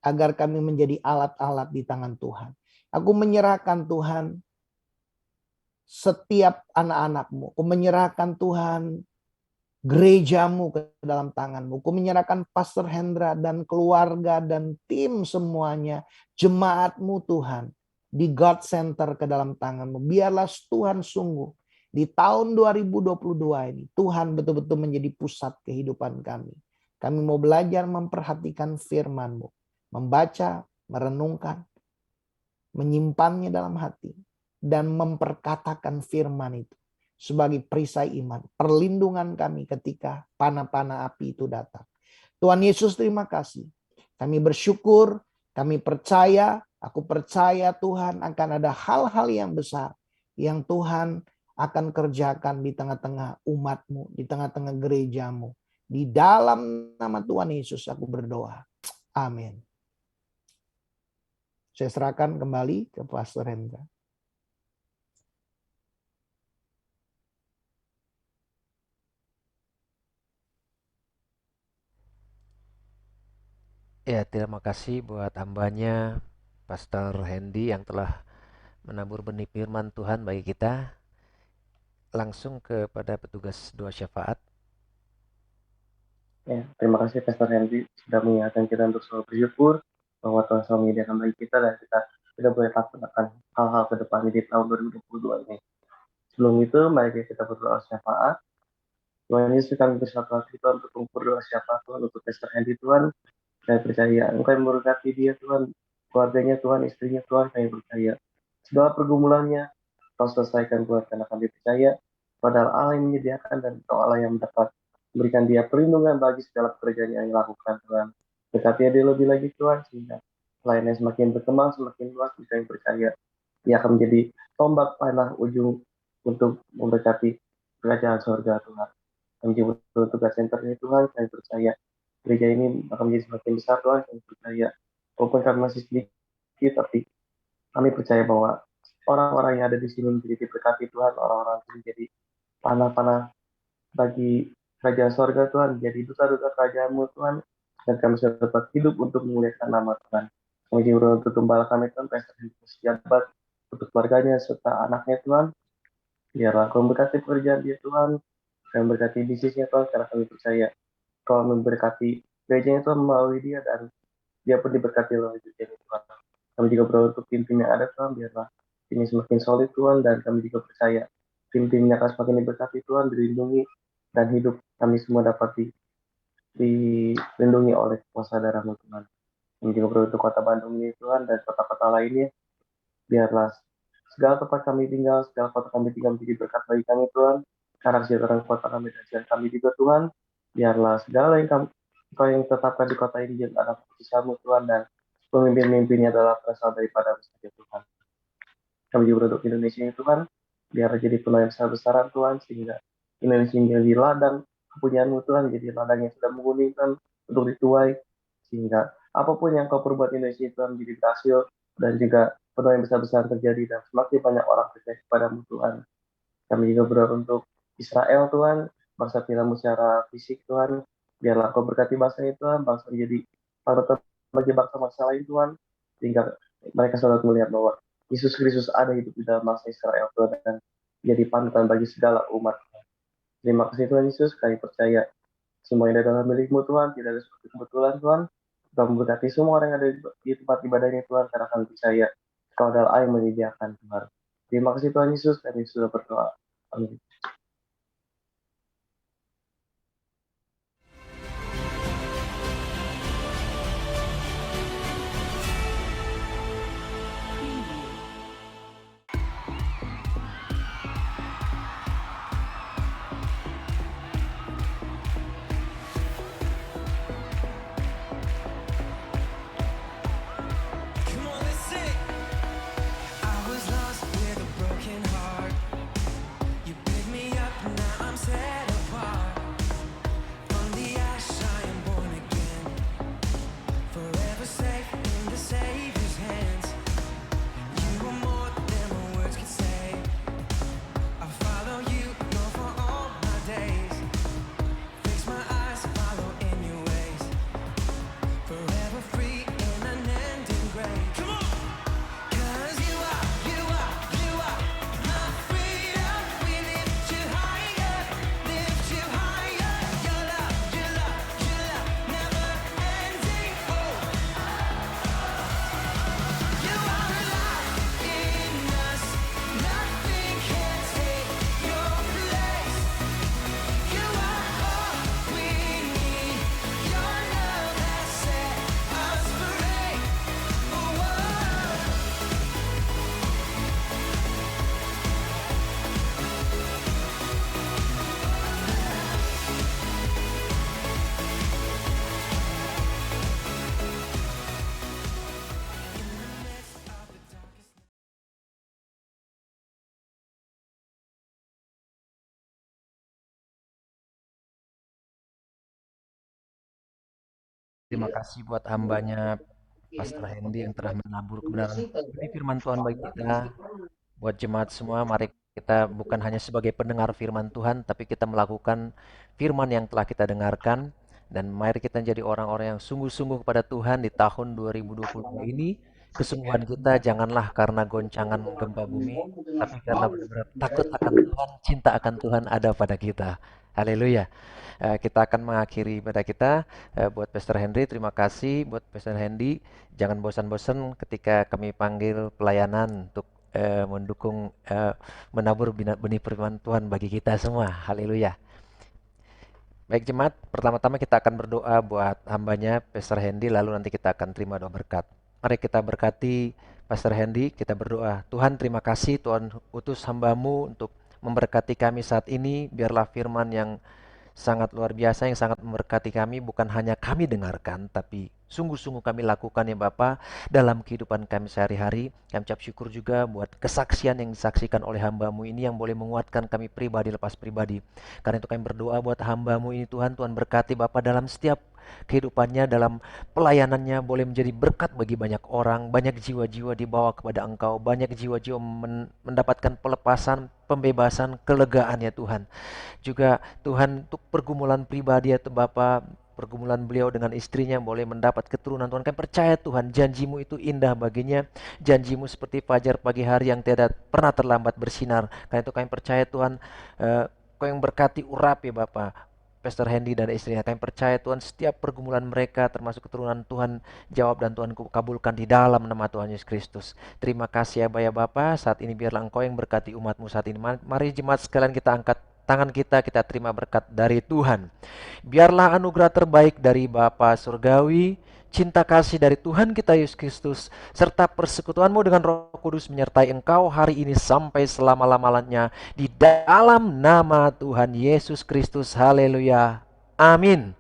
Speaker 4: Agar kami menjadi alat-alat di tangan Tuhan. Aku menyerahkan Tuhan setiap anak-anak-Mu. Aku menyerahkan Tuhan gereja-Mu ke dalam tangan-Mu. Aku menyerahkan Pastor Hendra dan keluarga dan tim semuanya. Jemaat-Mu Tuhan. Di God Center ke dalam tangan-Mu. Biarlah Tuhan sungguh. Di tahun 2022 ini. Tuhan betul-betul menjadi pusat kehidupan kami. Kami mau belajar memperhatikan firman-Mu, membaca, merenungkan, menyimpannya dalam hati, dan memperkatakan firman itu sebagai perisai iman, perlindungan kami ketika panah-panah api itu datang. Tuhan Yesus, terima kasih. Kami bersyukur, kami percaya, aku percaya Tuhan akan ada hal-hal yang besar yang Tuhan akan kerjakan di tengah-tengah umat-Mu, di tengah-tengah gereja-Mu. Di dalam nama Tuhan Yesus aku berdoa. Amin. Saya serahkan kembali ke Pastor Hendra.
Speaker 2: Ya, terima kasih buat hambanya Pastor Hendy yang telah menabur benih firman Tuhan bagi kita. Langsung kepada petugas doa syafaat.
Speaker 1: Ya, terima kasih Pastor Henry sudah mengingatkan kita untuk selalu bersyukur bahwa Tuhan selalu menyediakan bagi kita dan kita tidak boleh takut akan hal-hal ke depan di tahun 2022 ini. Sebelum itu, mari kita berdoa syafaat. Tuhan Yesus, kami bersatu hati Tuhan untuk berdoa syafaat Tuhan untuk Pastor Henry Tuhan. Saya percaya Engkau yang memberkati dia Tuhan, keluarganya Tuhan, istrinya Tuhan, kami percaya. Segala pergumulannya Kau selesaikan Tuhan, karena kami percaya padahal Allah yang menyediakan dan Kau Allah yang dapat memberikan dia perlindungan bagi segala pekerjaan yang dilakukan Tuhan. Berkati dia lebih lagi Tuhan, sehingga lainnya semakin berkembang, semakin luas, kami percaya dia akan menjadi tombak panah ujung untuk memberkati kerajaan surga Tuhan. Kami juga untuk center ini Tuhan, kami percaya gereja ini akan menjadi semakin besar Tuhan, kami percaya. Walaupun kami masih sedikit, tapi kami percaya bahwa orang-orang yang ada di sini menjadi diberkati Tuhan, orang-orang yang menjadi panah-panah bagi kerajaan sorga Tuhan, menjadi duta-duta kerajaan-Mu Tuhan, dan kami sudah dapat hidup untuk memuliakan nama Tuhan. Kami juga untuk gembala kami Tuhan, Pastor Jabat, untuk keluarganya serta anaknya Tuhan, biarlah Kau memberkati pekerjaan dia Tuhan, dan memberkati bisnisnya Tuhan, karena kami percaya Kau memberkati gerejanya Tuhan melalui dia, dan dia pun diberkati oleh gerejanya Tuhan. Kami juga berdoa untuk tim-tim yang ada Tuhan, biarlah ini semakin solid Tuhan, dan kami juga percaya tim-timnya akan semakin diberkati Tuhan, dilindungi, dan hidup kami semua dapat dilindungi oleh kuasa darah-Mu Tuhan. Kami juga berdoa untuk kota Bandung ini Tuhan, dan kota-kota lainnya, biarlah segala tempat kami tinggal, segala kota kami tinggal menjadi berkat bagi kami Tuhan, karena kesejahteraan kota kami dan kesejahteraan kami juga Tuhan, biarlah segala yang Kau yang tetapkan di kota ini adalah keputusan-Mu Tuhan, dan pemimpin-pemimpinnya adalah berasal daripada saja Tuhan. Kami juga berdoa untuk Indonesia ini Tuhan, biar jadi penuh yang besar-besaran Tuhan, sehingga Indonesia menjadi ladang kepunyaan-Mu Tuhan, jadi ladang yang sudah menggulingkan untuk dituai, sehingga apapun yang Kau perbuat Indonesia Tuhan menjadi berhasil, dan juga penuh yang besar-besaran terjadi, dan semakin banyak orang percaya kepada-Mu Tuhan. Kami juga berdoa untuk Israel Tuhan, bangsa Tuhan secara fisik Tuhan, biarlah Kau berkati bangsa itu Tuhan, bangsa menjadi panutan bagi bangsa-bangsa lain Tuhan, sehingga mereka selalu melihat bahwa Yesus Kristus ada hidup di dalam bangsa Israel Tuhan, dan jadi panutan bagi segala umat. Terima kasih Tuhan Yesus, kami percaya semua yang ada dalam milik-Mu Tuhan, tidak ada seperti kebetulan Tuhan. Kau memberkati semua orang yang ada di tempat ibadah ini Tuhan, karena kami percaya Kau adalah Allah yang menyediakan Tuhan. Terima kasih Tuhan Yesus, kami sudah berdoa. Amin.
Speaker 3: I was lost with a broken heart. You picked
Speaker 2: terima kasih buat hambanya Pastor Hendy yang telah menabur kebenaran ini firman Tuhan bagi kita. Buat jemaat semua, mari kita bukan hanya sebagai pendengar firman Tuhan, tapi kita melakukan firman yang telah kita dengarkan. Dan mari kita jadi orang-orang yang sungguh-sungguh kepada Tuhan di tahun 2022 ini. Kesungguhan kita janganlah karena goncangan gempa bumi, tapi karena benar-benar takut akan Tuhan, cinta akan Tuhan ada pada kita. Haleluya. Kita akan mengakhiri pada kita. Buat Pastor Henry, terima kasih. Buat Pastor Hendy, jangan bosan-bosan ketika kami panggil pelayanan untuk mendukung menabur benih firman Tuhan bagi kita semua. Haleluya. Baik jemaat, pertama-tama kita akan berdoa buat hambanya Pastor Hendy, lalu nanti kita akan terima doa berkat. Mari kita berkati Pastor Hendy, kita berdoa. Tuhan terima kasih Tuhan utus hambamu untuk memberkati kami saat ini. Biarlah firman yang sangat luar biasa yang sangat memberkati kami bukan hanya kami dengarkan tapi sungguh-sungguh kami lakukan ya Bapa dalam kehidupan kami sehari-hari. Kami ucap syukur juga buat kesaksian yang disaksikan oleh hambamu ini yang boleh menguatkan kami pribadi lepas pribadi. Karena itu kami berdoa buat hambamu ini Tuhan, Tuhan berkati Bapa dalam setiap kehidupannya, dalam pelayanannya boleh menjadi berkat bagi banyak orang, banyak jiwa-jiwa dibawa kepada Engkau, banyak jiwa-jiwa mendapatkan pelepasan, pembebasan, kelegaan ya Tuhan. Juga Tuhan untuk pergumulan pribadi ya Bapa, pergumulan beliau dengan istrinya boleh mendapat keturunan Tuhan. Kami percaya Tuhan janjimu itu indah baginya. Janjimu seperti fajar pagi hari yang tidak pernah terlambat bersinar. Karena itu kami percaya Tuhan Kau yang berkati urap ya Bapa Pastor Hendy dan istrinya. Kami percaya Tuhan setiap pergumulan mereka termasuk keturunan Tuhan jawab dan Tuhan kabulkan di dalam nama Tuhan Yesus Kristus. Terima kasih ya Bapa. Saat ini biarlah Engkau yang berkati umatmu saat ini. Mari jemaat sekalian kita angkat tangan kita terima berkat dari Tuhan. Biarlah anugerah terbaik dari Bapa Surgawi, cinta kasih dari Tuhan kita Yesus Kristus, serta persekutuanmu dengan Roh Kudus menyertai engkau hari ini sampai selama-lamanya. Di dalam nama Tuhan Yesus Kristus. Haleluya. Amin.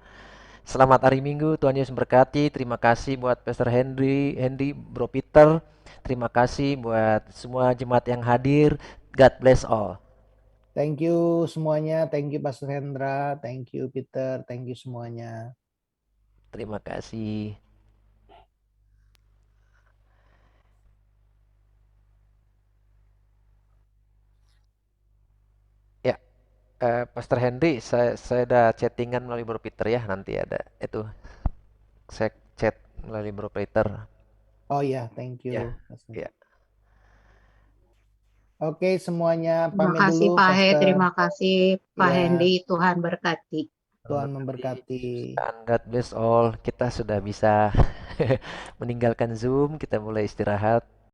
Speaker 2: Selamat hari Minggu, Tuhan Yesus berkati. Terima kasih buat Pastor Hendy, Bro Peter. Terima kasih buat semua jemaat yang hadir. God bless all.
Speaker 4: Thank you semuanya, thank you Pastor Hendra, thank you Peter, thank you semuanya.
Speaker 2: Terima kasih. Ya, Pastor Henry, saya ada chattingan melalui Bro Peter ya, nanti ada itu saya chat melalui Bro Peter.
Speaker 4: Oh ya, thank
Speaker 2: Ya,
Speaker 4: you. Pastor.
Speaker 2: ya.
Speaker 4: Oke semuanya,
Speaker 5: Terima
Speaker 4: pamit
Speaker 5: kasih
Speaker 4: dulu
Speaker 5: Pak He,
Speaker 4: Pastor.
Speaker 5: terima kasih Pak
Speaker 4: Ya.
Speaker 5: Hendy, Tuhan berkati.
Speaker 4: Tuhan memberkati.
Speaker 2: And God bless all. Kita sudah bisa meninggalkan Zoom, kita mulai istirahat.